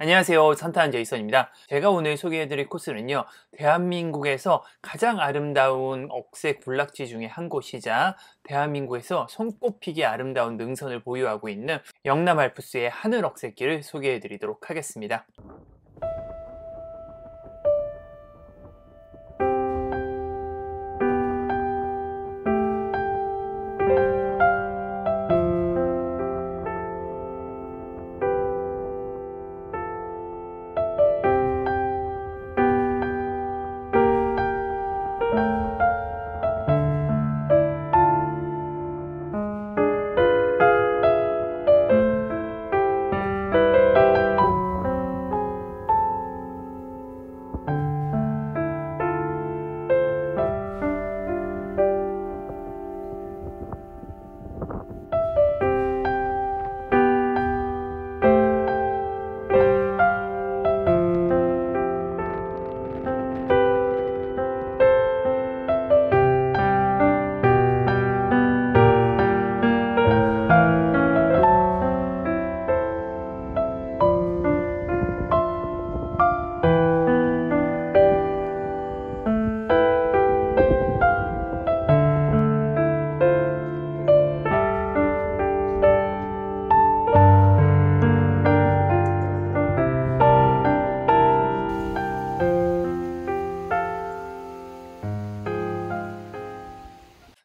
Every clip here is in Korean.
안녕하세요. 산타한 제이선입니다. 제가 오늘 소개해드릴 코스는요, 대한민국에서 가장 아름다운 억새 군락지 중에 한 곳이자 대한민국에서 손꼽히게 아름다운 능선을 보유하고 있는 영남 알프스의 하늘 억새길을 소개해드리도록 하겠습니다.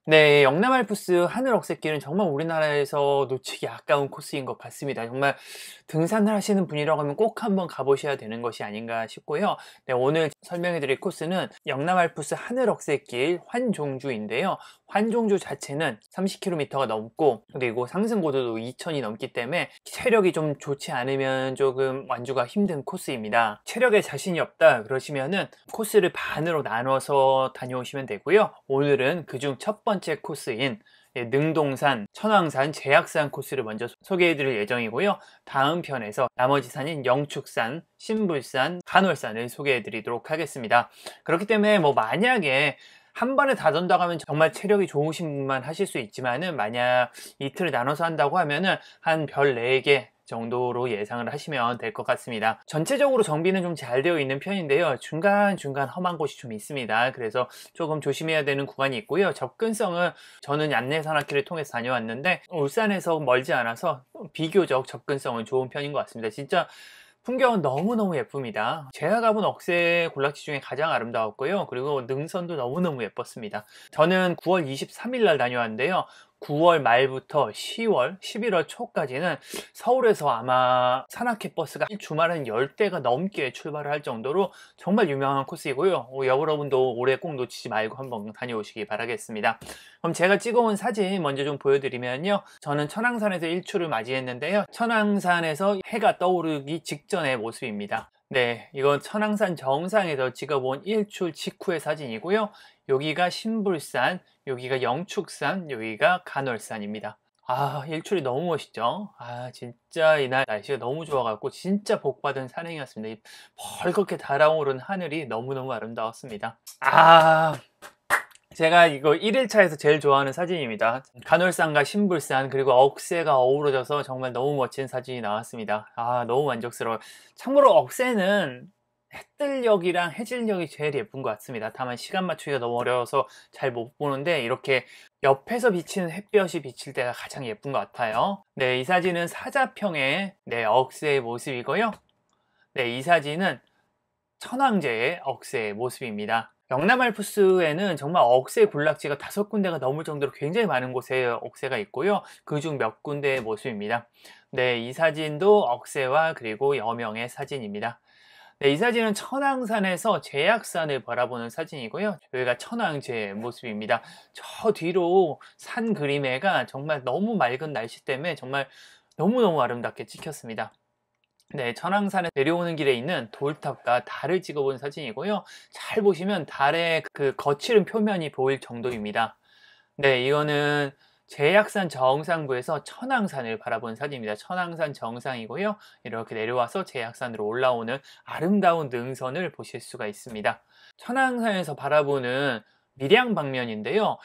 네, 영남 알프스 하늘 억새길은 정말 우리나라에서 놓치기 아까운 코스인 것 같습니다. 정말 등산을 하시는 분이라고 하면 꼭 한번 가보셔야 되는 것이 아닌가 싶고요. 네, 오늘 설명해 드릴 코스는 영남 알프스 하늘 억새길 환종주인데요. 환종주 자체는 30km가 넘고 그리고 상승고도도 2000이 넘기 때문에 체력이 좀 좋지 않으면 조금 완주가 힘든 코스입니다. 체력에 자신이 없다 그러시면은 코스를 반으로 나눠서 다녀오시면 되고요. 오늘은 그중 첫 번째 코스인 능동산, 천왕산, 제약산 코스를 먼저 소개해 드릴 예정이고요. 다음 편에서 나머지 산인 영축산, 신불산, 간월산을 소개해 드리도록 하겠습니다. 그렇기 때문에 만약에 한 번에 다 돈다고 하면 정말 체력이 좋으신 분만 하실 수 있지만은 만약 이틀을 나눠서 한다고 하면은 한 별 4개 정도로 예상을 하시면 될 것 같습니다. 전체적으로 정비는 좀 잘 되어 있는 편인데요. 중간중간 험한 곳이 좀 있습니다. 그래서 조금 조심해야 되는 구간이 있고요. 접근성은 저는 안내산악회를 통해서 다녀왔는데 울산에서 멀지 않아서 비교적 접근성은 좋은 편인 것 같습니다. 진짜 풍경은 너무너무 예쁩니다. 제가 가본 억새 군락지 중에 가장 아름다웠고요. 그리고 능선도 너무너무 예뻤습니다. 저는 9월 23일 날 다녀왔는데요. 9월 말부터 10월, 11월 초까지는 서울에서 아마 산악회 버스가 주말은 10대가 넘게 출발을 할 정도로 정말 유명한 코스이고요. 여러분도 올해 꼭 놓치지 말고 한번 다녀오시기 바라겠습니다. 그럼 제가 찍어온 사진 먼저 좀 보여드리면요. 저는 천왕산에서 일출을 맞이했는데요. 천왕산에서 해가 떠오르기 직전의 모습입니다. 네, 이건 천왕산 정상에서 찍어본 일출 직후의 사진이고요. 여기가 신불산, 여기가 영축산, 여기가 간월산입니다. 일출이 너무 멋있죠? 진짜 이날 날씨가 너무 좋아갖고 진짜 복받은 산행이었습니다. 이 벌겋게 달아오른 하늘이 너무너무 아름다웠습니다. 제가 이거 1일차에서 제일 좋아하는 사진입니다. 간월산과 신불산 그리고 억새가 어우러져서 정말 너무 멋진 사진이 나왔습니다. 너무 만족스러워요. 참고로 억새는 해뜰녘이랑 해질녘이 제일 예쁜 것 같습니다. 다만 시간 맞추기가 너무 어려워서 잘 못 보는데 이렇게 옆에서 비치는 햇볕이 비칠 때가 가장 예쁜 것 같아요. 네, 이 사진은 사자평의 억새의 모습이고요. 네, 이 사진은 천왕제의 억새의 모습입니다. 영남 알프스에는 정말 억새 군락지가 5군데가 넘을 정도로 굉장히 많은 곳에 억새가 있고요. 그중 몇 군데의 모습입니다. 네, 이 사진도 억새와 그리고 여명의 사진입니다. 네, 이 사진은 천왕산에서 제약산을 바라보는 사진이고요. 여기가 천왕제의 모습입니다. 저 뒤로 산 그림에가 정말 너무 맑은 날씨 때문에 정말 너무너무 아름답게 찍혔습니다. 네, 천왕산에 내려오는 길에 있는 돌탑과 달을 찍어본 사진이고요. 잘 보시면 달의 그 거칠은 표면이 보일 정도입니다. 네, 이거는 제약산 정상부에서 천왕산을 바라본 사진입니다. 천왕산 정상이고요. 이렇게 내려와서 제약산으로 올라오는 아름다운 능선을 보실 수가 있습니다. 천왕산에서 바라보는 밀양 방면인데요.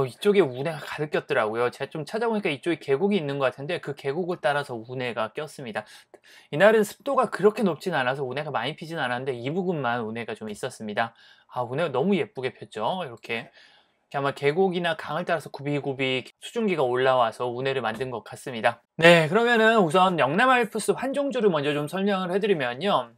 이쪽에 운해가 가득 꼈더라고요. 제가 좀 찾아보니까 이쪽에 계곡이 있는 것 같은데 그 계곡을 따라서 운해가 꼈습니다. 이날은 습도가 그렇게 높진 않아서 운해가 많이 피진 않았는데 이 부근만 운해가 좀 있었습니다. 운해가 너무 예쁘게 폈죠. 이렇게 아마 계곡이나 강을 따라서 굽이굽이 수증기가 올라와서 운해를 만든 것 같습니다. 네, 그러면은 우선 영남 알프스 환종주를 먼저 좀 설명을 해드리면요.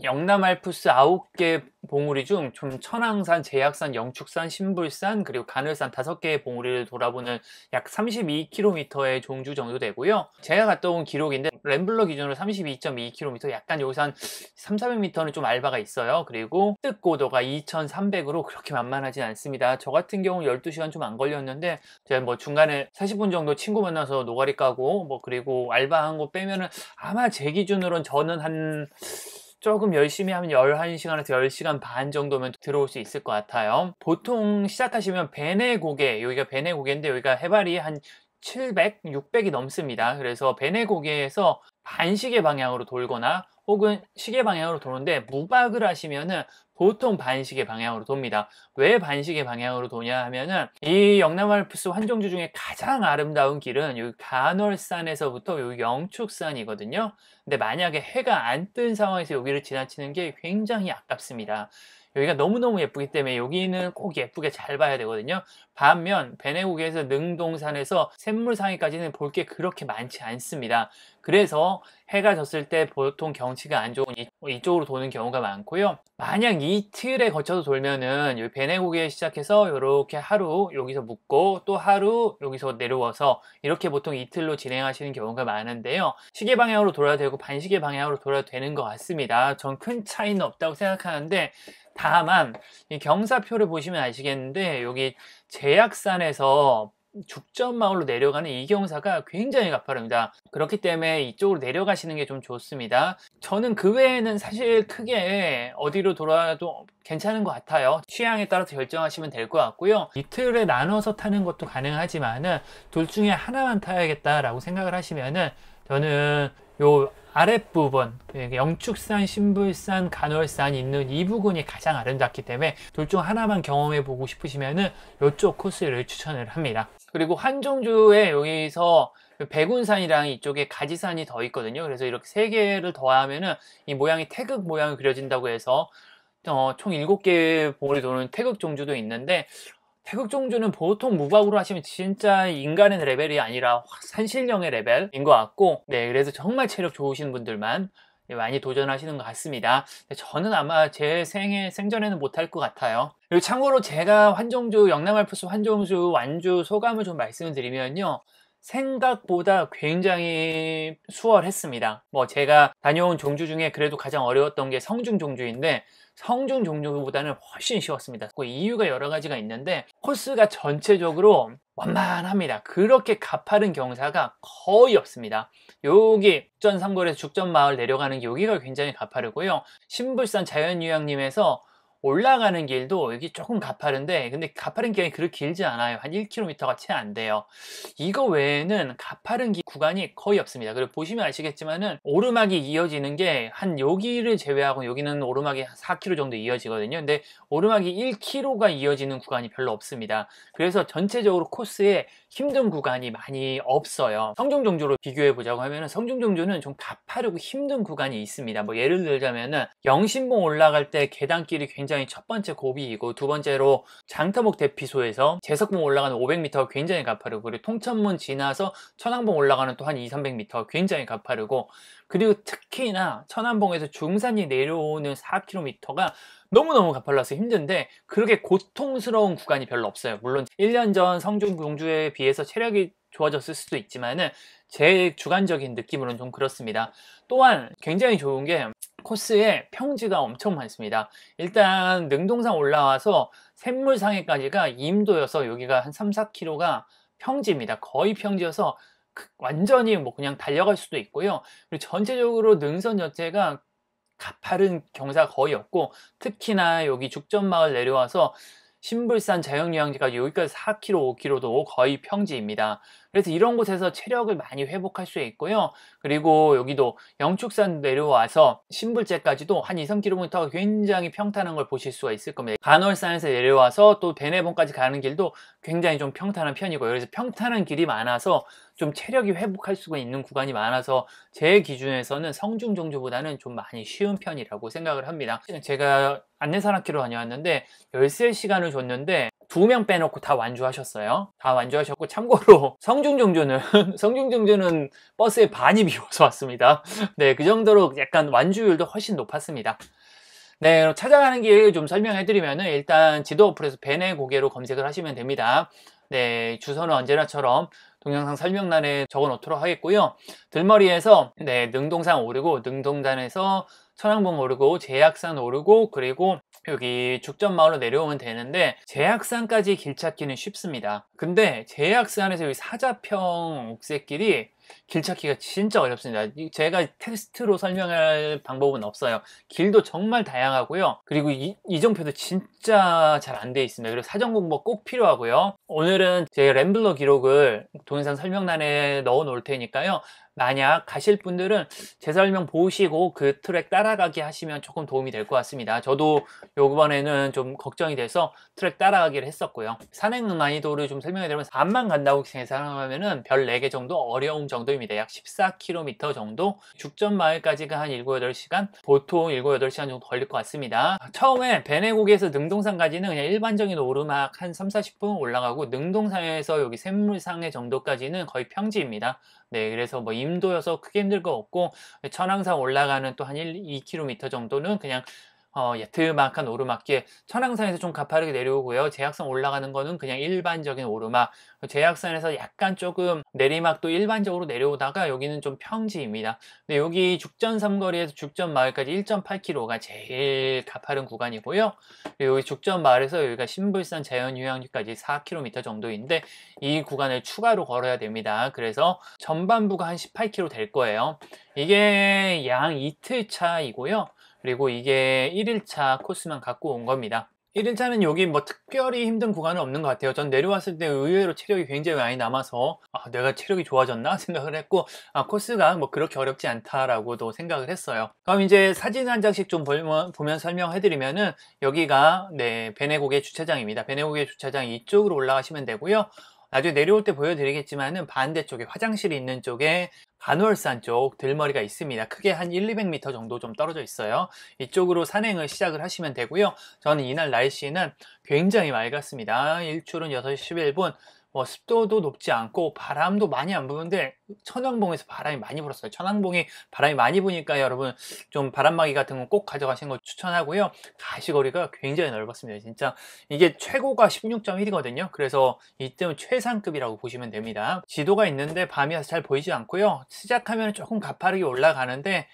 영남 알프스 9개 봉우리 중 좀 천왕산, 제약산, 영축산, 신불산 그리고 가늘산 5개의 봉우리를 돌아보는 약 32km의 종주 정도 되고요. 제가 갔다 온 기록인데 램블러 기준으로 32.2km, 약간 여기서 한 300~400m는 좀 알바가 있어요. 그리고 습득 고도가 2300으로 그렇게 만만하진 않습니다. 저 같은 경우 12시간 좀 안 걸렸는데 제가 뭐 중간에 40분 정도 친구 만나서 노가리 까고 뭐 그리고 알바한 거 빼면은 아마 제 기준으로는 저는 한 조금 열심히 하면 11시간에서 10시간 반 정도면 들어올 수 있을 것 같아요. 보통 시작하시면 베네고개, 여기가 베네고개인데 여기가 해발이 한 700, 600이 넘습니다. 그래서 베네고개에서 반시계 방향으로 돌거나 혹은 시계 방향으로 도는데 무박을 하시면은 보통 반시계 방향으로 돕니다. 왜 반시계 방향으로 도냐 하면은 이 영남 알프스 환종주 중에 가장 아름다운 길은 여기 간월산에서부터 여기 영축산이거든요. 근데 만약에 해가 안 뜬 상황에서 여기를 지나치는 게 굉장히 아깝습니다. 여기가 너무너무 예쁘기 때문에 여기는 꼭 예쁘게 잘 봐야 되거든요. 반면 베네고개에서 능동산에서 샘물상에까지는 볼 게 그렇게 많지 않습니다. 그래서 해가 졌을 때 보통 경치가 안 좋은 이쪽으로 도는 경우가 많고요. 만약 이틀에 거쳐서 돌면은 여기 베네고개에 시작해서 이렇게 하루 여기서 묵고 또 하루 여기서 내려와서 이렇게 보통 이틀로 진행하시는 경우가 많은데요. 시계 방향으로 돌아야 되고 반시계 방향으로 돌아도 되는 것 같습니다. 전 큰 차이는 없다고 생각하는데 다만 이 경사표를 보시면 아시겠는데 여기 제약산에서 죽전마을로 내려가는 이 경사가 굉장히 가파릅니다. 그렇기 때문에 이쪽으로 내려가시는 게 좀 좋습니다. 저는 그 외에는 사실 크게 어디로 돌아도 괜찮은 것 같아요. 취향에 따라서 결정하시면 될 것 같고요. 이틀에 나눠서 타는 것도 가능하지만은 둘 중에 하나만 타야겠다라고 생각을 하시면은 저는 요 아랫부분 영축산, 신불산, 간월산 있는 이 부분이 가장 아름답기 때문에 둘 중 하나만 경험해 보고 싶으시면은 이쪽 코스를 추천을 합니다. 그리고 환종주에 여기서 백운산이랑 이쪽에 가지산이 더 있거든요. 그래서 이렇게 세 개를 더하면은 이 모양이 태극 모양이 그려진다고 해서 총 7개 봉우리 도는 태극 종주도 있는데 태극 종주는 보통 무박으로 하시면 진짜 인간의 레벨이 아니라 산신령의 레벨인 것 같고, 네, 그래서 정말 체력 좋으신 분들만 많이 도전하시는 것 같습니다. 저는 아마 제 생전에는 못할 것 같아요. 그리고 참고로 제가 영남 알프스 환종주 완주 소감을 좀 말씀을 드리면요, 생각보다 굉장히 수월했습니다. 뭐 제가 다녀온 종주 중에 그래도 가장 어려웠던 게 성중 종주인데 성중 종주보다는 훨씬 쉬웠습니다. 그 이유가 여러 가지가 있는데 코스가 전체적으로 완만합니다. 그렇게 가파른 경사가 거의 없습니다. 여기 죽전삼거리에서 죽전마을 내려가는 여기가 굉장히 가파르고요. 신불산 자연휴양림에서 올라가는 길도 여기 조금 가파른데 근데 가파른 길이 그렇게 길지 않아요. 한 1km가 채 안 돼요. 이거 외에는 가파른 구간이 거의 없습니다. 그리고 보시면 아시겠지만은 오르막이 이어지는 게 한 여기를 제외하고 여기는 오르막이 한 4km 정도 이어지거든요. 근데 오르막이 1km가 이어지는 구간이 별로 없습니다. 그래서 전체적으로 코스에 힘든 구간이 많이 없어요. 성중종주로 비교해 보자고 하면은 성중종주는 좀 가파르고 힘든 구간이 있습니다. 뭐 예를 들자면은 영신봉 올라갈 때 계단길이 굉장히 첫 번째 고비이고 두 번째로 장터목 대피소에서 제석봉 올라가는 500m가 굉장히 가파르고 그리고 통천문 지나서 천왕봉 올라가는 또 한 200~300m가 굉장히 가파르고 그리고 특히나 천안봉에서 중산이 내려오는 4km가 너무너무 가팔라서 힘든데 그렇게 고통스러운 구간이 별로 없어요. 물론 1년 전 성중종주에 비해서 체력이 좋아졌을 수도 있지만은 제 주관적인 느낌으로는 좀 그렇습니다. 또한 굉장히 좋은 게 코스에 평지가 엄청 많습니다. 일단 능동산 올라와서 샘물상에까지가 임도여서 여기가 한 3~4km가 평지입니다. 거의 평지여서 완전히 뭐 그냥 달려갈 수도 있고요. 그리고 전체적으로 능선 자체가 가파른 경사가 거의 없고 특히나 여기 죽전마을 내려와서 신불산 자연휴양지까지 여기까지 4km, 5km도 거의 평지입니다. 그래서 이런 곳에서 체력을 많이 회복할 수 있고요. 그리고 여기도 영축산 내려와서 신불제까지도 한 2, 3km가 굉장히 평탄한 걸 보실 수가 있을 겁니다. 간월산에서 내려와서 또 베네봉까지 가는 길도 굉장히 좀 평탄한 편이고요. 그래서 평탄한 길이 많아서 좀 체력이 회복할 수가 있는 구간이 많아서 제 기준에서는 성중정주보다는 좀 많이 쉬운 편이라고 생각을 합니다. 제가 안내산악회로 다녀왔는데 13시간을 줬는데 2명 빼놓고 다 완주하셨어요. 다 완주하셨고, 참고로 성중정주는 버스의 반이 비워서 왔습니다. 네, 그 정도로 약간 완주율도 훨씬 높았습니다. 네, 그럼 찾아가는 길 좀 설명해드리면은 일단 지도 어플에서 베네 고개로 검색을 하시면 됩니다. 네, 주소는 언제나처럼 동영상 설명란에 적어 놓도록 하겠고요. 들머리에서 네, 능동산 오르고, 능동산에서 천왕봉 오르고, 제약산 오르고, 그리고 여기 죽전마을로 내려오면 되는데, 제약산까지 길 찾기는 쉽습니다. 근데 제약산에서 여기 사자평 옥새길이 길 찾기가 진짜 어렵습니다. 제가 테스트로 설명할 방법은 없어요. 길도 정말 다양하고요. 그리고 이정표도 진짜 잘 안 돼 있습니다. 그리고 사전 공부 꼭 필요하고요. 오늘은 제 램블러 기록을 동영상 설명란에 넣어 놓을 테니까요. 만약 가실 분들은 제 설명 보시고 그 트랙 따라가기 하시면 조금 도움이 될 것 같습니다. 저도 요번에는 좀 걱정이 돼서 트랙 따라가기를 했었고요. 산행 난이도를 좀 설명해 드리면, 암만 간다고 계산하면은 별 4개 정도 어려움 정도입니다. 약 14km 정도. 죽전 마을까지가 한 7, 8시간, 보통 7, 8시간 정도 걸릴 것 같습니다. 처음에 베네고개에서 능동산까지는 그냥 일반적인 오르막 한 3, 40분 올라가고, 능동산에서 여기 샘물상해 정도까지는 거의 평지입니다. 네, 그래서 뭐 임도여서 크게 힘들 거 없고, 천왕산 올라가는 또 한 2km 정도는 그냥 야트막한 오르막길, 천왕산에서 좀 가파르게 내려오고요. 제약산 올라가는 거는 그냥 일반적인 오르막, 제약산에서 약간 조금 내리막도 일반적으로 내려오다가 여기는 좀 평지입니다. 근데 여기 죽전 삼거리에서 죽전 마을까지 1.8km가 제일 가파른 구간이고요. 그리고 여기 죽전 마을에서 여기가 신불산 자연휴양지까지 4km 정도인데, 이 구간을 추가로 걸어야 됩니다. 그래서 전반부가 한 18km 될 거예요. 이게 양 이틀 차이고요. 그리고 이게 1일차 코스만 갖고 온 겁니다. 1일차는 여기 뭐 특별히 힘든 구간은 없는 것 같아요. 전 내려왔을 때 의외로 체력이 굉장히 많이 남아서 내가 체력이 좋아졌나 생각을 했고, 코스가 뭐 그렇게 어렵지 않다라고도 생각을 했어요. 그럼 이제 사진 한 장씩 좀 보면 설명해드리면은, 여기가 네, 베네고개 주차장입니다. 베네고개 주차장 이쪽으로 올라가시면 되고요. 나중에 내려올 때 보여드리겠지만은 반대쪽에 화장실이 있는 쪽에 간월산 쪽 들머리가 있습니다. 크게 한 1, 200m 정도 좀 떨어져 있어요. 이쪽으로 산행을 시작을 하시면 되고요. 저는 이날 날씨는 굉장히 맑았습니다. 일출은 6시 11분. 습도도 높지 않고 바람도 많이 안 부는데, 천왕봉에서 바람이 많이 불었어요. 천왕봉이 바람이 많이 부니까 여러분 좀 바람막이 같은 건 꼭 가져가시는 걸 추천하고요. 가시거리가 굉장히 넓었습니다. 진짜 이게 최고가 16.1이거든요. 그래서 이때는 최상급이라고 보시면 됩니다. 지도가 있는데 밤이 와서 잘 보이지 않고요. 시작하면 조금 가파르게 올라가는데,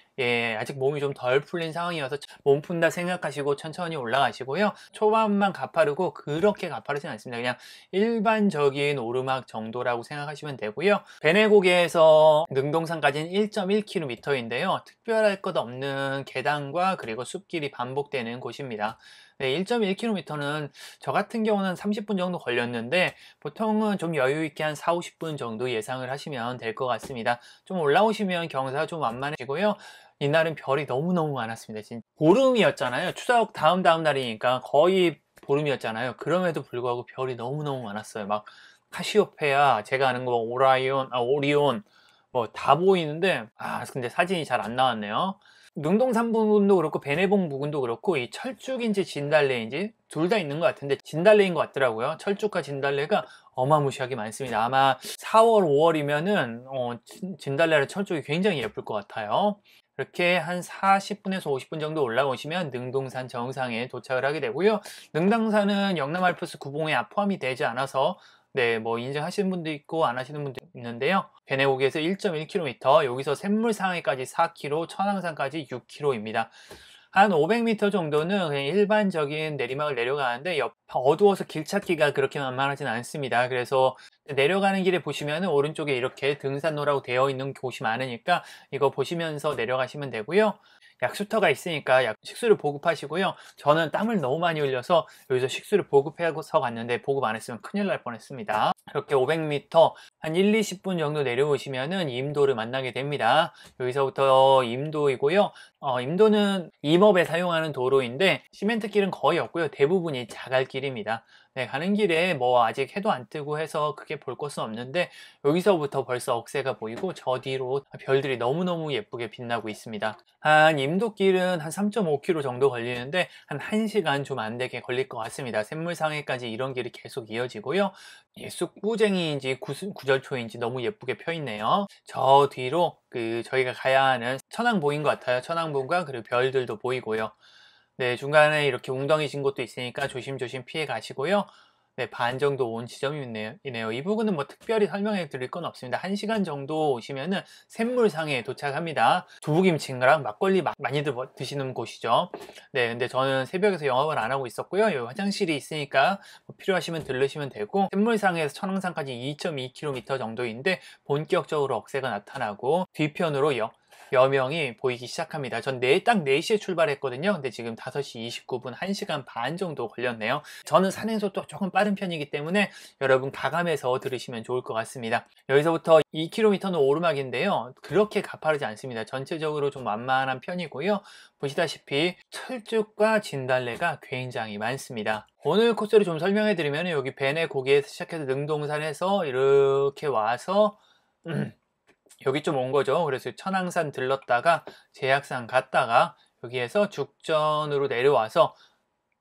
아직 몸이 좀 덜 풀린 상황이어서 몸 푼다 생각하시고 천천히 올라가시고요. 초반만 가파르고 그렇게 가파르진 않습니다. 그냥 일반적인 오르막 정도라고 생각하시면 되고요. 베네고개에서 능동산까지는 1.1km인데요. 특별할 것 없는 계단과 그리고 숲길이 반복되는 곳입니다. 네, 1.1km는 저 같은 경우는 30분 정도 걸렸는데, 보통은 좀 여유 있게 한 4, 50분 정도 예상을 하시면 될 것 같습니다. 좀 올라오시면 경사가 좀 완만해지고요. 이날은 별이 너무너무 많았습니다. 진짜 보름이었잖아요. 추석 다음 날이니까 거의 보름이었잖아요. 그럼에도 불구하고 별이 너무너무 많았어요. 막 카시오페아, 제가 아는 거 오리온 뭐 다 보이는데, 근데 사진이 잘 안 나왔네요. 능동산 부분도 그렇고 베네봉 부분도 그렇고, 이 철쭉인지 진달래인지 둘 다 있는 것 같은데 진달래인 것 같더라고요. 철쭉과 진달래가 어마무시하게 많습니다. 아마 4월, 5월이면은 진달래랑 철쭉이 굉장히 예쁠 것 같아요. 이렇게 한 40분에서 50분 정도 올라오시면 능동산 정상에 도착을 하게 되고요. 능동산은 영남 알프스 구봉에 포함이 되지 않아서 네, 뭐 인증하시는 분도 있고 안 하시는 분도 있는데요. 베네고개에서 1.1km, 여기서 샘물상해까지 4km, 천왕산까지 6km입니다. 한 500m 정도는 그냥 일반적인 내리막을 내려가는데, 어두워서 길 찾기가 그렇게 만만하진 않습니다. 그래서 내려가는 길에 보시면은 오른쪽에 이렇게 등산로라고 되어 있는 곳이 많으니까 이거 보시면서 내려가시면 되고요. 약수터가 있으니까 식수를 보급하시고요. 저는 땀을 너무 많이 흘려서 여기서 식수를 보급해서 갔는데 보급 안 했으면 큰일 날 뻔했습니다. 이렇게 500m 한 1, 20분 정도 내려오시면은 임도를 만나게 됩니다. 여기서부터 임도이고요. 임도는 임업에 사용하는 도로인데 시멘트길은 거의 없고요. 대부분이 자갈길입니다. 네, 가는 길에 뭐 아직 해도 안 뜨고 해서 크게 볼 것은 없는데 여기서부터 벌써 억새가 보이고 저 뒤로 별들이 너무너무 예쁘게 빛나고 있습니다. 한 임도길은 한 3.5km 정도 걸리는데 한 1시간 좀 안 되게 걸릴 것 같습니다. 샘물상해까지 이런 길이 계속 이어지고요. 쑥구쟁이인지 구절초인지 너무 예쁘게 펴 있네요. 저 뒤로 저희가 가야 하는 천왕 보인 것 같아요. 천왕봉과 그리고 별들도 보이고요. 네, 중간에 이렇게 웅덩이 진 곳도 있으니까 조심조심 피해 가시고요. 네, 반 정도 온 지점이 있네요. 이 부분은 뭐 특별히 설명해 드릴 건 없습니다. 1시간 정도 오시면은 샘물상에 도착합니다. 두부김치랑 막걸리 많이들 드시는 곳이죠. 네, 근데 저는 새벽에서 영업을 안 하고 있었고요. 여기 화장실이 있으니까 뭐 필요하시면 들르시면 되고, 샘물상에서 천왕산까지 2.2km 정도인데 본격적으로 억새가 나타나고 뒤편으로 여명이 보이기 시작합니다. 전 딱 4시에 출발했거든요. 근데 지금 5시 29분, 1시간 반 정도 걸렸네요. 저는 산행속도 조금 빠른 편이기 때문에 여러분 가감해서 들으시면 좋을 것 같습니다. 여기서부터 2km는 오르막인데요. 그렇게 가파르지 않습니다. 전체적으로 좀 완만한 편이고요. 보시다시피 철쭉과 진달래가 굉장히 많습니다. 오늘 코스를 좀 설명해 드리면 여기 베네 고개에서 시작해서 능동산에서 이렇게 와서 여기 좀 온 거죠. 그래서 천왕산 들렀다가 제약산 갔다가 여기에서 죽전으로 내려와서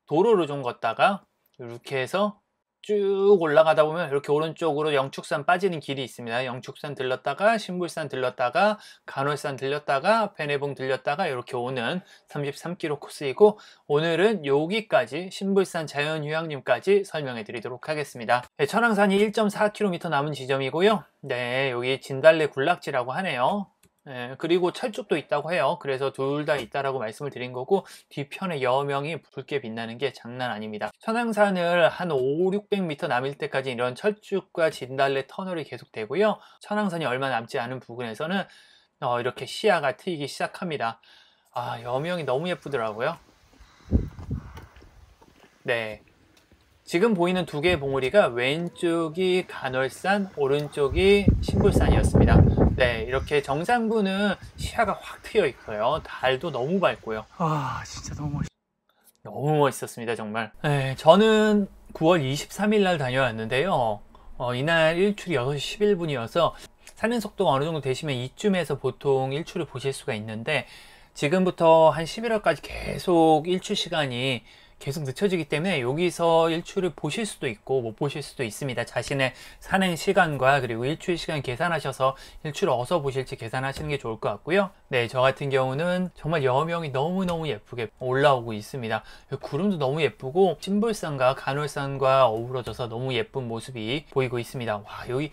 도로를 좀 걷다가 이렇게 해서 쭉 올라가다 보면 이렇게 오른쪽으로 영축산 빠지는 길이 있습니다. 영축산 들렀다가 신불산 들렀다가 간월산 들렸다가 베네봉 들렸다가 이렇게 오는 33km 코스이고, 오늘은 여기까지 신불산 자연휴양림까지 설명해 드리도록 하겠습니다. 네, 천왕산이 1.4km 남은 지점이고요. 네, 여기 진달래 군락지라고 하네요. 네, 그리고 철쭉도 있다고 해요. 그래서 둘 다 있다라고 말씀을 드린 거고, 뒤편에 여명이 붉게 빛나는 게 장난 아닙니다. 천왕산을 한 500-600m 남을 때까지 이런 철쭉과 진달래 터널이 계속 되고요. 천왕산이 얼마 남지 않은 부근에서는 이렇게 시야가 트이기 시작합니다. 아, 여명이 너무 예쁘더라고요. 네, 지금 보이는 두 개의 봉우리가 왼쪽이 간월산, 오른쪽이 신불산이었습니다. 네, 이렇게 정상부는 시야가 확 트여 있어요. 달도 너무 밝고요. 아, 진짜 너무 멋있었습니다, 정말. 네, 저는 9월 23일 날 다녀왔는데요. 이날 일출이 6시 11분이어서 산행 속도가 어느 정도 되시면 이쯤에서 보통 일출을 보실 수가 있는데, 지금부터 한 11월까지 계속 일출 시간이 계속 늦춰지기 때문에 여기서 일출을 보실 수도 있고 못 보실 수도 있습니다. 자신의 산행 시간과 그리고 일출 시간 계산하셔서 일출을 어디서 보실지 계산하시는 게 좋을 것 같고요. 네, 저 같은 경우는 정말 여명이 너무너무 예쁘게 올라오고 있습니다. 구름도 너무 예쁘고 신불산과 간월산과 어우러져서 너무 예쁜 모습이 보이고 있습니다. 와, 여기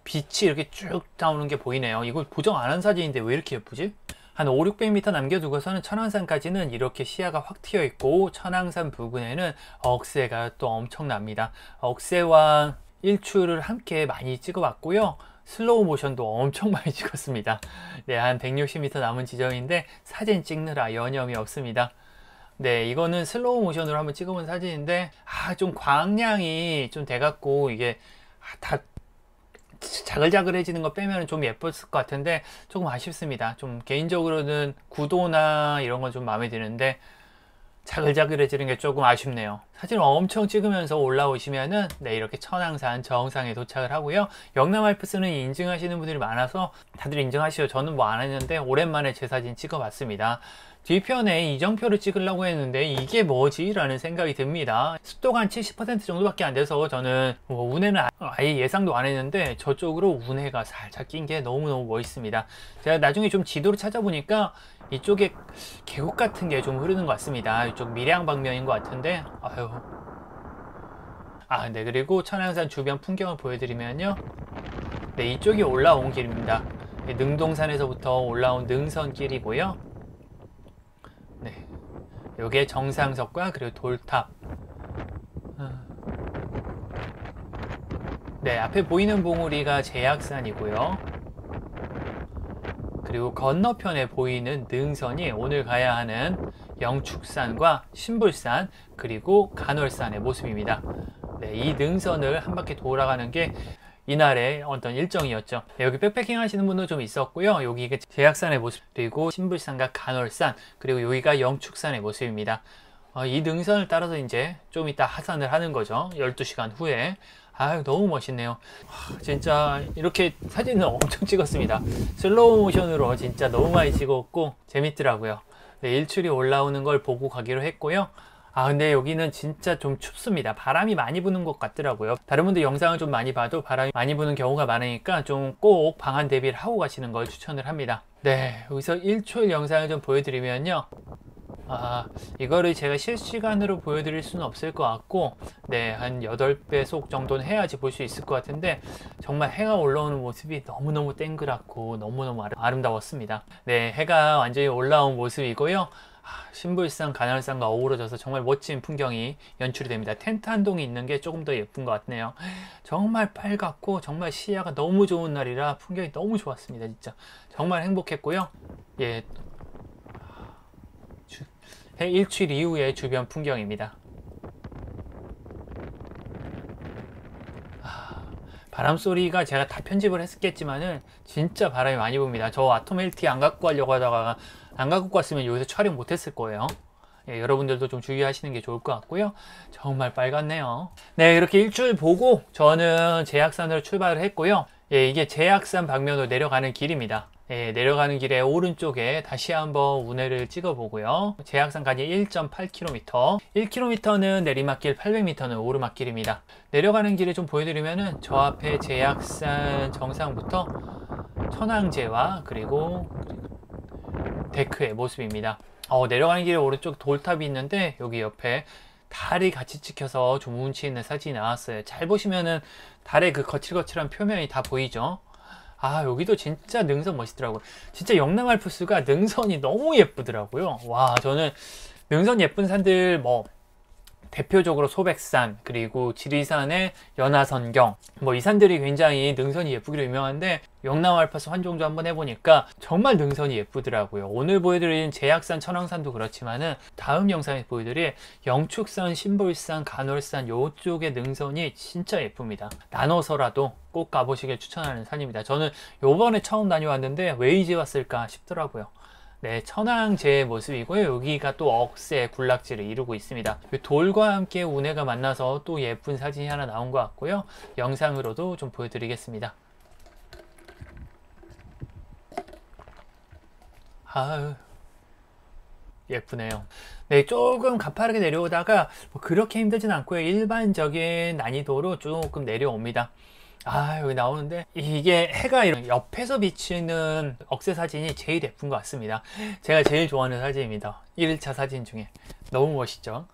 빛이 이렇게 쭉 나오는 게 보이네요. 이거 보정 안 한 사진인데 왜 이렇게 예쁘지? 한 500-600m 남겨두고서는 천왕산까지는 이렇게 시야가 확 트여 있고, 천왕산 부근에는 억새가 또 엄청납니다. 억새와 일출을 함께 많이 찍어봤고요. 슬로우 모션도 엄청 많이 찍었습니다. 네, 한 160m 남은 지점인데 사진 찍느라 여념이 없습니다. 네, 이거는 슬로우 모션으로 한번 찍어본 사진인데 좀 광량이 좀 돼갖고 이게 다 자글자글해지는 거 빼면 좀 예뻤을 것 같은데 조금 아쉽습니다. 좀 개인적으로는 구도나 이런 건 좀 마음에 드는데 자글자글해지는 게 조금 아쉽네요. 사진을 엄청 찍으면서 올라오시면은 네, 이렇게 천왕산 정상에 도착을 하고요. 영남 알프스는 인증하시는 분들이 많아서 다들 인증하시죠. 저는 뭐 안 했는데 오랜만에 제 사진 찍어봤습니다. 뒤편에 이정표를 찍으려고 했는데 이게 뭐지? 라는 생각이 듭니다. 습도가 한 70% 정도밖에 안 돼서 저는 뭐 운해는 아예 예상도 안 했는데 저쪽으로 운해가 살짝 낀 게 너무너무 멋있습니다. 제가 나중에 좀 지도를 찾아보니까 이쪽에 계곡 같은 게 좀 흐르는 것 같습니다. 이쪽 밀양 방면인 것 같은데 네, 그리고 천왕산 주변 풍경을 보여드리면요, 네, 이쪽이 올라온 길입니다. 능동산에서부터 올라온 능선길이고요. 네, 요게 정상석과 그리고 돌탑. 네, 앞에 보이는 봉우리가 제약산이고요. 그리고 건너편에 보이는 능선이 오늘 가야 하는 영축산과 신불산 그리고 간월산의 모습입니다. 네, 이 능선을 한 바퀴 돌아가는 게 이날의 어떤 일정이었죠. 네, 여기 백패킹 하시는 분도 좀 있었고요. 여기가 제약산의 모습, 그리고 신불산과 간월산, 그리고 여기가 영축산의 모습입니다. 이 능선을 따라서 이제 좀 이따 하산을 하는 거죠. 12시간 후에. 아유, 너무 멋있네요. 진짜 이렇게 사진을 엄청 찍었습니다. 슬로우 모션으로 진짜 너무 많이 찍었고 재밌더라고요. 네, 일출이 올라오는 걸 보고 가기로 했고요. 근데 여기는 진짜 좀 춥습니다. 바람이 많이 부는 것 같더라고요. 다른 분들 영상을 좀 많이 봐도 바람이 많이 부는 경우가 많으니까 좀 꼭 방한 대비를 하고 가시는 걸 추천을 합니다. 네, 여기서 일출 영상을 좀 보여드리면요. 이거를 제가 실시간으로 보여드릴 수는 없을 것 같고, 네, 한 8배속 정도는 해야지 볼 수 있을 것 같은데, 정말 해가 올라오는 모습이 너무너무 땡그랗고 너무너무 아름다웠습니다. 네, 해가 완전히 올라온 모습이고요. 신불산, 간월산과 어우러져서 정말 멋진 풍경이 연출이 됩니다. 텐트 한 동이 있는 게 조금 더 예쁜 것 같네요. 정말 빨갛고 정말 시야가 너무 좋은 날이라 풍경이 너무 좋았습니다. 진짜 정말 행복했고요. 예, 해 일출 이후의 주변 풍경입니다. 바람 소리가 제가 다 편집을 했겠지만은 진짜 바람이 많이 붑니다. 저 아토멜티 안 갖고 가려고 하다가 안 갖고 갔으면 여기서 촬영 못 했을 거예요. 예, 여러분들도 좀 주의하시는 게 좋을 것 같고요. 정말 빨갛네요. 네, 이렇게 일출 보고 저는 제약산으로 출발을 했고요. 예, 이게 제약산 방면으로 내려가는 길입니다. 예, 내려가는 길에 오른쪽에 다시 한번 운해를 찍어 보고요. 제약산까지 1.8km, 1km는 내리막길, 800m는 오르막길입니다. 내려가는 길에 좀 보여드리면은 저 앞에 제약산 정상부터 천왕제와 그리고 데크의 모습입니다. 내려가는 길에 오른쪽 돌탑이 있는데 여기 옆에 달이 같이 찍혀서 좀 운치 있는 사진이 나왔어요. 잘 보시면은 달의 그 거칠거칠한 표면이 다 보이죠. 여기도 진짜 능선 멋있더라고요. 진짜 영남 알프스가 능선이 너무 예쁘더라고요. 와, 저는 능선 예쁜 산들 대표적으로 소백산, 그리고 지리산의 연화선경, 이 산들이 굉장히 능선이 예쁘기로 유명한데 영남 알프스 환종도 한번 해보니까 정말 능선이 예쁘더라고요. 오늘 보여드린 제약산, 천왕산도 그렇지만은 다음 영상에 보여드릴 영축산, 신불산, 간월산 요쪽의 능선이 진짜 예쁩니다. 나눠서라도 꼭 가보시길 추천하는 산입니다. 저는 요번에 처음 다녀왔는데 왜 이제 왔을까 싶더라고요. 네, 천왕제의 모습이고요. 여기가 또 억새 군락지를 이루고 있습니다. 돌과 함께 운해가 만나서 또 예쁜 사진이 하나 나온 것 같고요. 영상으로도 좀 보여드리겠습니다. 예쁘네요. 네, 조금 가파르게 내려오다가 그렇게 힘들진 않고요. 일반적인 난이도로 조금 내려옵니다. 여기 나오는데 이게 해가 이런 옆에서 비치는 억새 사진이 제일 예쁜 것 같습니다. 제가 제일 좋아하는 사진입니다. 1차 사진 중에 너무 멋있죠.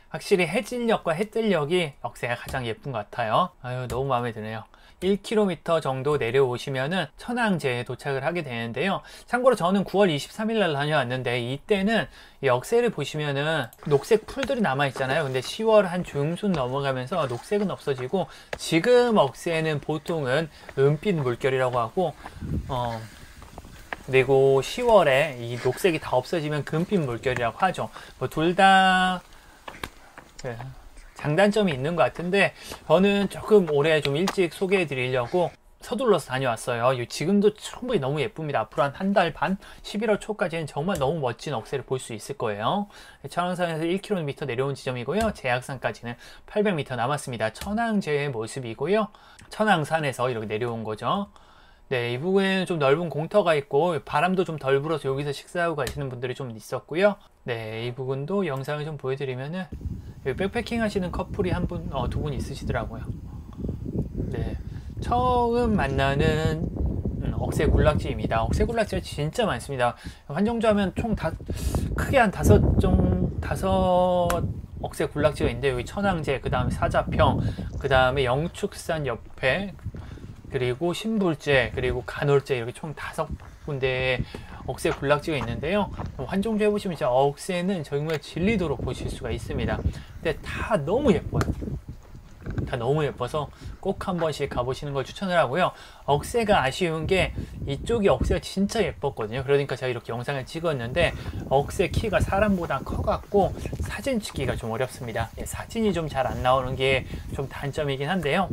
확실히 해질녘과 해뜰녘이 억새가 가장 예쁜 것 같아요. 너무 마음에 드네요. 1km 정도 내려오시면은 천왕제에 도착을 하게 되는데요. 참고로 저는 9월 23일 날 다녀왔는데 이때는 이 억새를 보시면은 녹색 풀들이 남아 있잖아요. 근데 10월 한 중순 넘어가면서 녹색은 없어지고 지금 억새는 보통은 은빛 물결이라고 하고 그리고 10월에 이 녹색이 다 없어지면 금빛 물결이라고 하죠. 둘 다 장단점이 있는 것 같은데 저는 조금 올해 좀 일찍 소개해 드리려고 서둘러서 다녀왔어요. 지금도 충분히 너무 예쁩니다. 앞으로 한 달 반, 11월 초까지는 정말 너무 멋진 억새를 볼 수 있을 거예요. 천왕산에서 1km 내려온 지점이고요. 제약산까지는 800m 남았습니다. 천왕제의 모습이고요. 천왕산에서 이렇게 내려온 거죠. 네, 이 부분에는 좀 넓은 공터가 있고 바람도 좀 덜 불어서 여기서 식사하고 가시는 분들이 좀 있었고요. 네, 이 부분도 영상을 좀 보여드리면은 여기 백패킹 하시는 커플이 두 분 있으시더라고요. 네, 처음 만나는 억새 군락지입니다. 억새 군락지가 진짜 많습니다. 환정조 하면 총 크게 한 다섯 억새 군락지가 있는데 여기 천왕제, 그 다음에 사자평, 그 다음에 영축산 옆에 그리고 신불제, 그리고 간월제 이렇게 총 5군데의 억새 군락지가 있는데요. 환종조 해보시면 진짜 억새는 정말 질리도록 보실 수가 있습니다. 근데 다 너무 예뻐요. 다 너무 예뻐서 꼭 한 번씩 가보시는 걸 추천을 하고요. 억새가 아쉬운 게 이쪽이 억새가 진짜 예뻤거든요. 그러니까 제가 이렇게 영상을 찍었는데 억새 키가 사람보다 커갖고 사진 찍기가 좀 어렵습니다. 사진이 좀 잘 안 나오는 게 좀 단점이긴 한데요.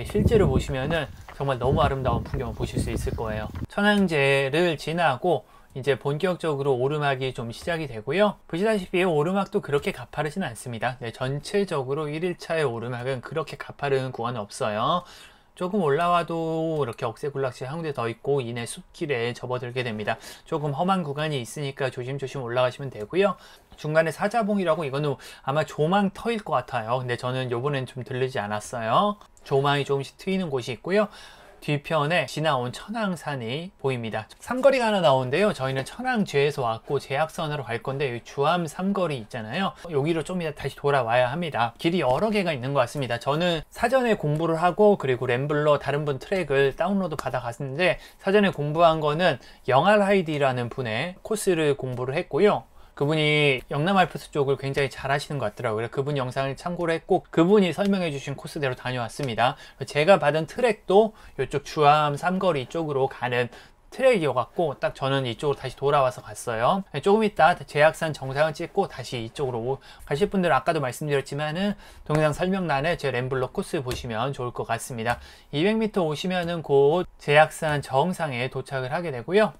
실제로 보시면은 정말 너무 아름다운 풍경을 보실 수 있을 거예요. 천황제를 지나고 이제 본격적으로 오르막이 좀 시작이 되고요. 보시다시피 오르막도 그렇게 가파르진 않습니다. 네, 전체적으로 1일차의 오르막은 그렇게 가파른 구간은 없어요. 조금 올라와도 이렇게 억새군락지 한 군데 더 있고 이내 숲길에 접어들게 됩니다. 조금 험한 구간이 있으니까 조심조심 올라가시면 되고요. 중간에 사자봉이라고, 이거는 아마 조망터일 것 같아요. 근데 저는 요번엔 좀 들르지 않았어요. 조망이 조금씩 트이는 곳이 있고요. 뒤편에 지나온 천왕산이 보입니다. 삼거리가 하나 나오는데요. 저희는 천왕제에서 왔고 제약선으로 갈 건데 여기 주암 삼거리 있잖아요. 여기로 좀 이따 다시 돌아와야 합니다. 길이 여러 개가 있는 것 같습니다. 저는 사전에 공부를 하고 그리고 램블러 다른 분 트랙을 다운로드 받아 갔는데, 사전에 공부한 거는 영알하이디라는 분의 코스를 공부를 했고요. 그분이 영남 알프스 쪽을 굉장히 잘 하시는 것 같더라고요. 그분 영상을 참고를 했고 그분이 설명해 주신 코스대로 다녀왔습니다. 제가 받은 트랙도 이쪽 주암 삼거리 쪽으로 가는 트랙이어갖고 딱 저는 이쪽으로 다시 돌아와서 갔어요. 조금 이따 제약산 정상을 찍고 다시 이쪽으로 가실 분들은 아까도 말씀드렸지만은 동영상 설명란에 제 램블러 코스 보시면 좋을 것 같습니다. 200m 오시면은 곧 제약산 정상에 도착을 하게 되고요.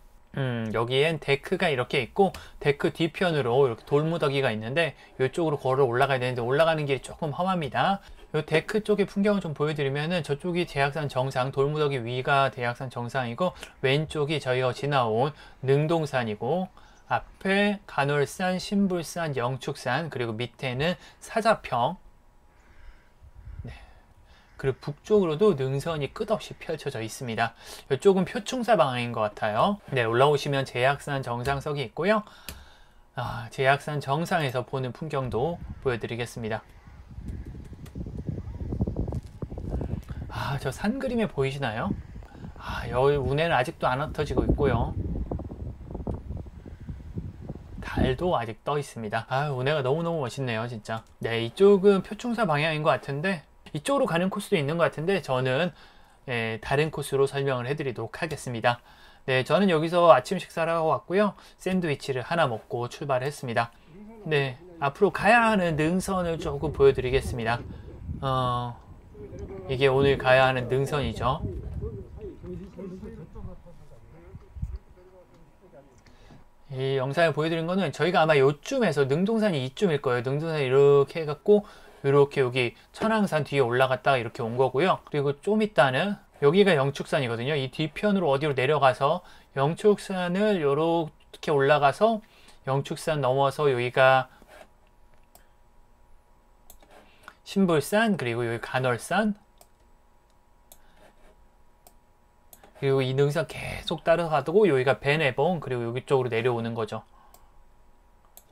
여기엔 데크가 이렇게 있고 데크 뒤편으로 이렇게 돌무더기가 있는데 이쪽으로 걸어 올라가야 되는데 올라가는 길이 조금 험합니다. 이 데크 쪽의 풍경을 좀 보여드리면은 저쪽이 제약산 정상, 돌무더기 위가 대약산 정상이고 왼쪽이 저희가 지나온 능동산이고 앞에 간월산, 신불산, 영축산, 그리고 밑에는 사자평, 그리고 북쪽으로도 능선이 끝없이 펼쳐져 있습니다. 이쪽은 표충사 방향인 것 같아요. 네, 올라오시면 제약산 정상석이 있고요. 제약산 정상에서 보는 풍경도 보여드리겠습니다. 저 산 그림에 보이시나요? 여기 운해는 아직도 안 흩어지고 있고요. 달도 아직 떠 있습니다. 운해가 너무너무 멋있네요, 진짜. 네, 이쪽은 표충사 방향인 것 같은데 이쪽으로 가는 코스도 있는 것 같은데 저는 다른 코스로 설명을 해드리도록 하겠습니다. 네, 저는 여기서 아침 식사를 하고 왔고요. 샌드위치를 하나 먹고 출발했습니다. 네, 앞으로 가야 하는 능선을 조금 보여드리겠습니다. 이게 오늘 가야 하는 능선이죠. 이 영상을 보여드린 거는 저희가 아마 요쯤에서 능동산이 이쯤일 거예요. 능동산이 이렇게 해갖고 이렇게 여기 천왕산 뒤에 올라갔다가 이렇게 온 거고요. 그리고 좀 있다는 여기가 영축산이거든요. 이 뒤편으로 어디로 내려가서 영축산을 이렇게 올라가서 영축산 넘어서 여기가 신불산, 그리고 여기 간월산, 그리고 이 능선 계속 따라가고 여기가 베네봉, 그리고 여기 쪽으로 내려오는 거죠.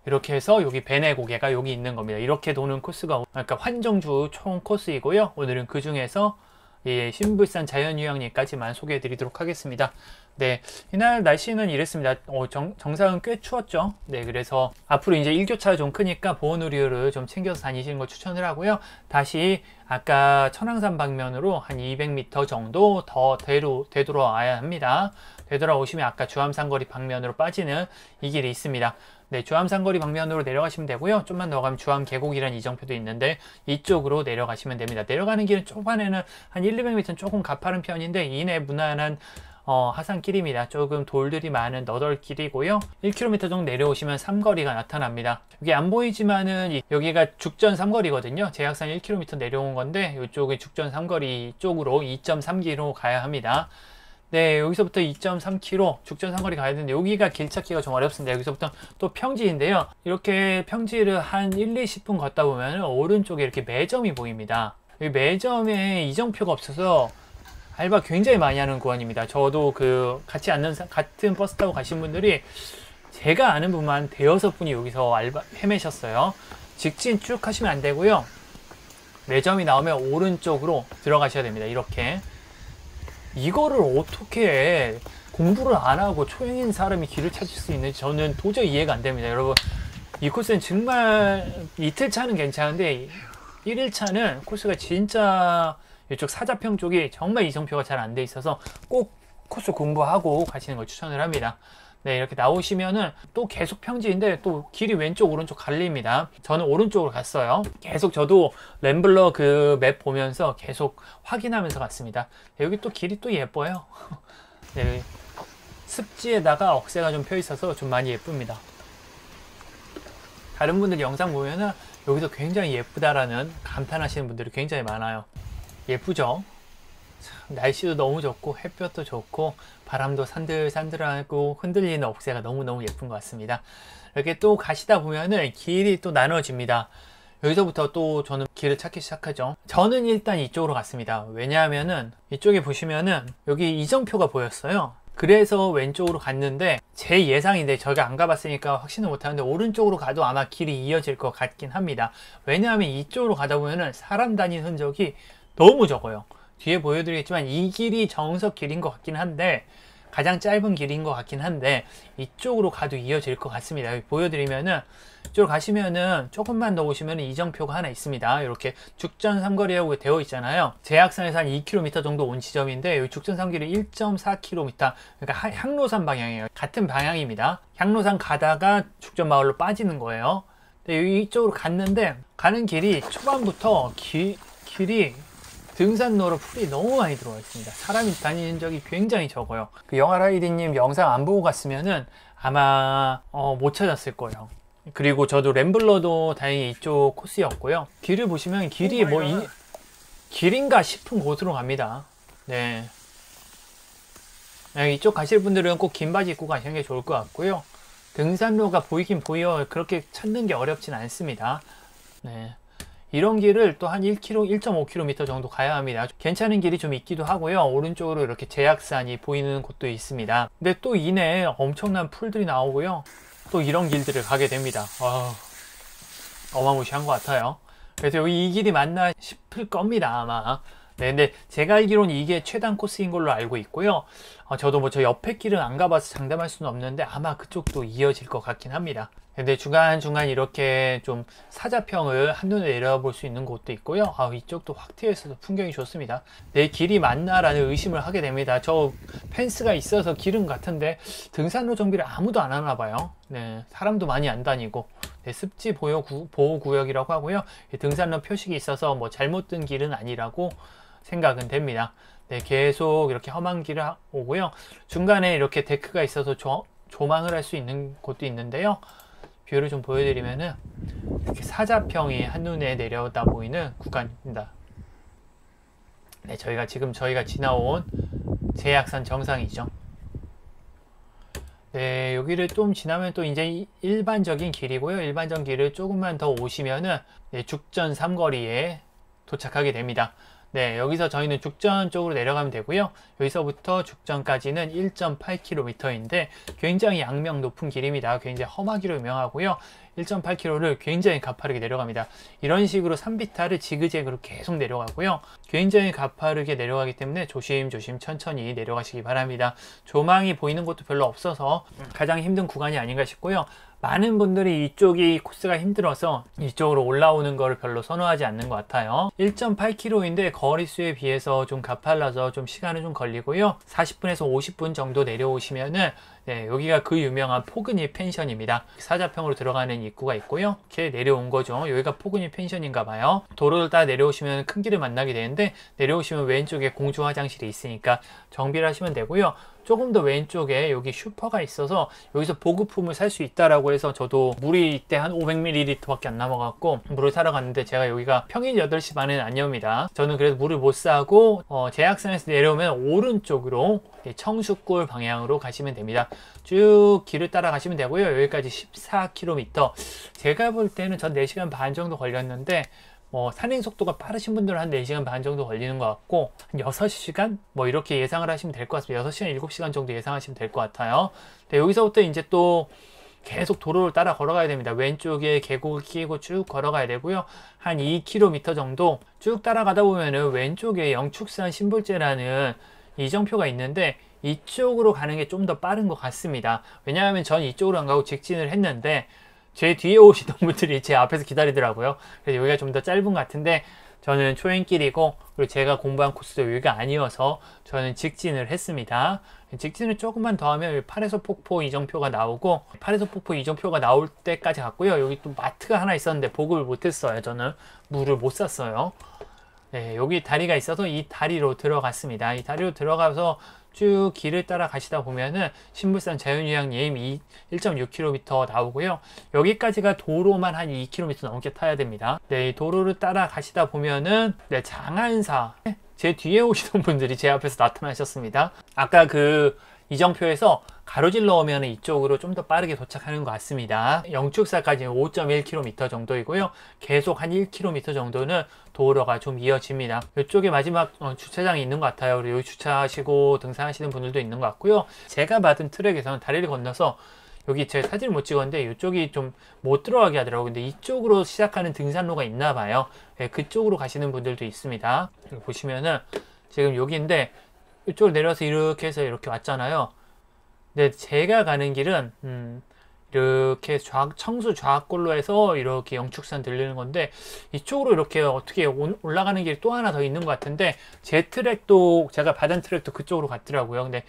이렇게 해서 여기 베네고개가 여기 있는 겁니다. 이렇게 도는 코스가 그러니까 환정주 총 코스이고요. 오늘은 그 중에서 신불산 자연휴양림까지만 소개해 드리도록 하겠습니다. 네, 이날 날씨는 이랬습니다. 정상은 꽤 추웠죠. 네, 그래서 앞으로 이제 일교차가 좀 크니까 보온 의류를 좀 챙겨서 다니시는 걸 추천을 하고요. 다시 아까 천왕산 방면으로 한 200m 정도 더 되돌아와야 합니다. 되돌아오시면 아까 주암산거리 방면으로 빠지는 이 길이 있습니다. 네, 주암산거리 방면으로 내려가시면 되고요. 좀만 더 가면 주암계곡이라는 이정표도 있는데 이쪽으로 내려가시면 됩니다. 내려가는 길은 초반에는 한 1-200m는 조금 가파른 편인데 이내 무난한 하산길입니다. 조금 돌들이 많은 너덜길이고요. 1km 정도 내려오시면 삼거리가 나타납니다. 여기 안 보이지만은 여기가 죽전 삼거리거든요. 제약산 1km 내려온 건데 이쪽이 죽전 삼거리 쪽으로 2.3km 가야 합니다. 네, 여기서부터 2.3km 죽전 삼거리 가야 되는데 여기가 길 찾기가 좀 어렵습니다. 여기서부터 또 평지인데요. 이렇게 평지를 한 1-20분 걷다 보면 오른쪽에 이렇게 매점이 보입니다. 이 매점에 이정표가 없어서 알바 굉장히 많이 하는 구간입니다. 저도 같은 버스 타고 가신 분들이 제가 아는 분만 대여섯 분이 여기서 헤매셨어요. 직진 쭉 하시면 안 되고요. 매점이 나오면 오른쪽으로 들어가셔야 됩니다. 이렇게. 이거를 어떻게 공부를 안 하고 초행인 사람이 길을 찾을 수 있는지 저는 도저히 이해가 안 됩니다. 여러분, 이 코스는 정말 이틀 차는 괜찮은데 1일차는 코스가 진짜 이쪽 사자평 쪽이 정말 이정표가 잘 안 돼 있어서 꼭 코스 공부하고 가시는 걸 추천을 합니다. 네, 이렇게 나오시면은 또 계속 평지인데 또 길이 왼쪽 오른쪽 갈립니다. 저는 오른쪽으로 갔어요. 계속 저도 램블러 그 맵 보면서 계속 확인하면서 갔습니다. 네, 여기 또 길이 또 예뻐요. 네, 습지에다가 억새가 좀 펴 있어서 좀 많이 예쁩니다. 다른 분들 영상 보면은 여기서 굉장히 예쁘다라는 감탄하시는 분들이 굉장히 많아요. 예쁘죠? 날씨도 너무 좋고 햇볕도 좋고 바람도 산들산들하고 흔들리는 억새가 너무너무 예쁜 것 같습니다. 이렇게 또 가시다 보면은 길이 또 나눠집니다. 여기서부터 또 저는 길을 찾기 시작하죠. 저는 일단 이쪽으로 갔습니다. 왜냐하면은 이쪽에 보시면은 여기 이정표가 보였어요. 그래서 왼쪽으로 갔는데 제 예상인데 저희가 안 가봤으니까 확신을 못하는데 오른쪽으로 가도 아마 길이 이어질 것 같긴 합니다. 왜냐하면 이쪽으로 가다 보면은 사람 다니는 흔적이 너무 적어요. 뒤에 보여드리겠지만 이 길이 정석 길인 것 같긴 한데 가장 짧은 길인 것 같긴 한데 이쪽으로 가도 이어질 것 같습니다. 여기 보여드리면은 이쪽으로 가시면은 조금만 더 오시면 이정표가 하나 있습니다. 이렇게 죽전 삼거리라고 되어 있잖아요. 제약선에서 한 2km 정도 온 지점인데 여기 죽전 삼거리 1.4km, 그러니까 향로산 방향이에요. 같은 방향입니다. 향로산 가다가 죽전 마을로 빠지는 거예요. 근데 여기 이쪽으로 갔는데 가는 길이 초반부터 길이 등산로로 풀이 너무 많이 들어와 있습니다. 사람이 다니는 적이 굉장히 적어요. 그 영아라이디님 영상 안 보고 갔으면은 아마 못 찾았을 거예요. 그리고 저도 램블러도 다행히 이쪽 코스였고요. 길을 보시면 길이 뭐 길인가 싶은 곳으로 갑니다. 네. 이쪽 가실 분들은 꼭 긴 바지 입고 가시는 게 좋을 것 같고요. 등산로가 보이긴 보여 그렇게 찾는 게 어렵진 않습니다. 네. 이런 길을 또 한 1km, 1.5km 정도 가야 합니다. 괜찮은 길이 좀 있기도 하고요. 오른쪽으로 이렇게 제약산이 보이는 곳도 있습니다. 근데 또 이내에 엄청난 풀들이 나오고요. 또 이런 길들을 가게 됩니다. 어마무시한 것 같아요. 그래서 여기 이 길이 맞나 싶을 겁니다, 아마. 네, 근데 제가 알기로는 이게 최단 코스인 걸로 알고 있고요. 저도 뭐 저 옆에 길은 안 가봐서 장담할 수는 없는데 아마 그쪽도 이어질 것 같긴 합니다. 근데 중간중간 이렇게 좀 사자평을 한눈에 내려볼 수 있는 곳도 있고요. 이쪽도 확 트여 있어서 풍경이 좋습니다. 내 길이 맞나라는 의심을 하게 됩니다. 저 펜스가 있어서 길은 같은데 등산로 정비를 아무도 안 하나 봐요. 네, 사람도 많이 안 다니고. 네, 습지 보호구역이라고 하고요. 등산로 표식이 있어서 뭐 잘못 든 길은 아니라고 생각은 됩니다. 네, 계속 이렇게 험한 길을 오고요. 중간에 이렇게 데크가 있어서 조망을 할 수 있는 곳도 있는데요. 뷰를 좀 보여드리면은 이렇게 사자평이 한눈에 내려다 보이는 구간입니다. 네, 저희가 지나온 제약산 정상이죠. 네, 여기를 좀 지나면 또 이제 일반적인 길이고요. 일반적인 길을 조금만 더 오시면은 네, 죽전 삼거리에 도착하게 됩니다. 네, 여기서 저희는 죽전 쪽으로 내려가면 되고요. 여기서부터 죽전까지는 1.8km인데 굉장히 양명 높은 길입니다. 굉장히 험하기로 유명하고요. 1.8km를 굉장히 가파르게 내려갑니다. 이런 식으로 산비탈을 지그재그로 계속 내려가고요. 굉장히 가파르게 내려가기 때문에 조심조심 천천히 내려가시기 바랍니다. 조망이 보이는 곳도 별로 없어서 가장 힘든 구간이 아닌가 싶고요. 많은 분들이 이쪽이 코스가 힘들어서 이쪽으로 올라오는 거를 별로 선호하지 않는 것 같아요. 1.8km인데 거리수에 비해서 좀 가팔라서 좀 시간은 좀 걸리고요. 40분에서 50분 정도 내려오시면은 네, 여기가 그 유명한 포그니 펜션입니다. 사자평으로 들어가는 입구가 있고요. 이렇게 내려온 거죠. 여기가 포그니 펜션인가 봐요. 도로를 따라 내려오시면 큰 길을 만나게 되는데 내려오시면 왼쪽에 공중 화장실이 있으니까 정비를 하시면 되고요. 조금 더 왼쪽에 여기 슈퍼가 있어서 여기서 보급품을 살 수 있다라고 해서 저도 물이 이때 한 500ml 밖에 안 남아갖고 물을 사러 갔는데 제가 여기가 평일 8시 반에는 안 엽니다. 저는 그래서 물을 못 사고 제약산에서 내려오면 오른쪽으로 청수골 방향으로 가시면 됩니다. 쭉 길을 따라 가시면 되고요. 여기까지 14km. 제가 볼 때는 전 4시간 반 정도 걸렸는데 산행 속도가 빠르신 분들은 한 4시간 반 정도 걸리는 것 같고 한 6시간? 뭐 이렇게 예상을 하시면 될 것 같습니다. 6시간, 7시간 정도 예상하시면 될 것 같아요. 네, 여기서부터 이제 또 계속 도로를 따라 걸어가야 됩니다. 왼쪽에 계곡을 끼고 쭉 걸어가야 되고요. 한 2km 정도 쭉 따라가다 보면은 왼쪽에 영축산 신볼제라는 이정표가 있는데 이쪽으로 가는 게 좀 더 빠른 것 같습니다. 왜냐하면 전 이쪽으로 안 가고 직진을 했는데 제 뒤에 오시던 분들이 제 앞에서 기다리더라고요. 그래서 여기가 좀 더 짧은 것 같은데 저는 초행길이고, 그리고 제가 공부한 코스도 여기가 아니어서 저는 직진을 했습니다. 직진을 조금만 더 하면 팔에서 폭포 이정표가 나오고, 팔에서 폭포 이정표가 나올 때까지 갔고요. 여기 또 마트가 하나 있었는데 보급을 못했어요. 저는 물을 못 샀어요. 네, 여기 다리가 있어서 이 다리로 들어갔습니다. 이 다리로 들어가서 쭉 길을 따라 가시다 보면은 신불산 자연휴양림 1.6km 나오고요. 여기까지가 도로만 한 2km 넘게 타야 됩니다. 네, 이 도로를 따라 가시다 보면은 네, 장안사, 제 뒤에 오시던 분들이 제 앞에서 나타나셨습니다. 아까 그 이정표에서 가로질러 오면 이쪽으로 좀 더 빠르게 도착하는 것 같습니다. 영축사까지는 5.1km 정도이고요. 계속 한 1km 정도는 도로가 좀 이어집니다. 이쪽에 마지막 주차장이 있는 것 같아요. 그리고 여기 주차하시고 등산하시는 분들도 있는 것 같고요. 제가 받은 트랙에서는 다리를 건너서, 여기 제 사진을 못 찍었는데 이쪽이 좀 못 들어가게 하더라고요. 근데 이쪽으로 시작하는 등산로가 있나 봐요. 네, 그쪽으로 가시는 분들도 있습니다. 여기 보시면은 지금 여기인데 이쪽으로 내려서 이렇게 해서 이렇게 왔잖아요. 근데 제가 가는 길은 이렇게 청수 좌골로 해서 이렇게 영축산 들리는 건데, 이쪽으로 이렇게 어떻게 올라가는 길이 또 하나 더 있는 것 같은데, 제 트랙도, 제가 받은 트랙도 그쪽으로 갔더라고요. 근데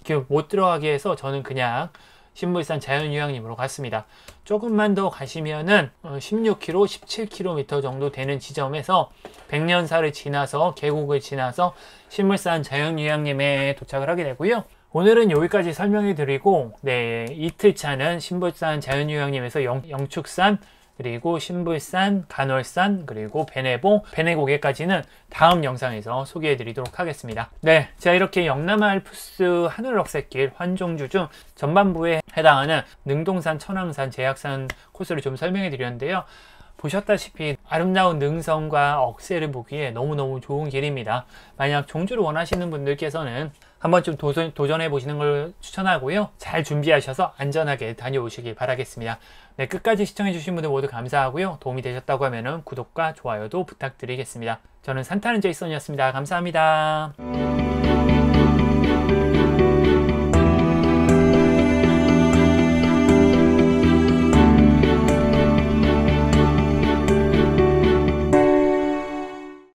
이렇게 못 들어가게 해서 저는 그냥 신불산 자연휴양림으로 갔습니다. 조금만 더 가시면은 16km, 17km 정도 되는 지점에서 백년사를 지나서 계곡을 지나서 신불산 자연휴양림에 도착을 하게 되고요. 오늘은 여기까지 설명해 드리고, 네, 이틀차는 신불산 자연휴양림에서 영축산, 그리고 신불산, 간월산, 그리고 베네봉, 베네고개까지는 다음 영상에서 소개해 드리도록 하겠습니다. 네, 제가 이렇게 영남 알프스 하늘억새길 환종주 중 전반부에 해당하는 능동산, 천왕산, 제약산 코스를 좀 설명해 드렸는데요. 보셨다시피 아름다운 능선과 억새를 보기에 너무너무 좋은 길입니다. 만약 종주를 원하시는 분들께서는 한번 좀 도전해 보시는 걸 추천하고요. 잘 준비하셔서 안전하게 다녀오시길 바라겠습니다. 네, 끝까지 시청해 주신 분들 모두 감사하고요. 도움이 되셨다고 하면 구독과 좋아요도 부탁드리겠습니다. 저는 산타는 제이슨이었습니다. 감사합니다.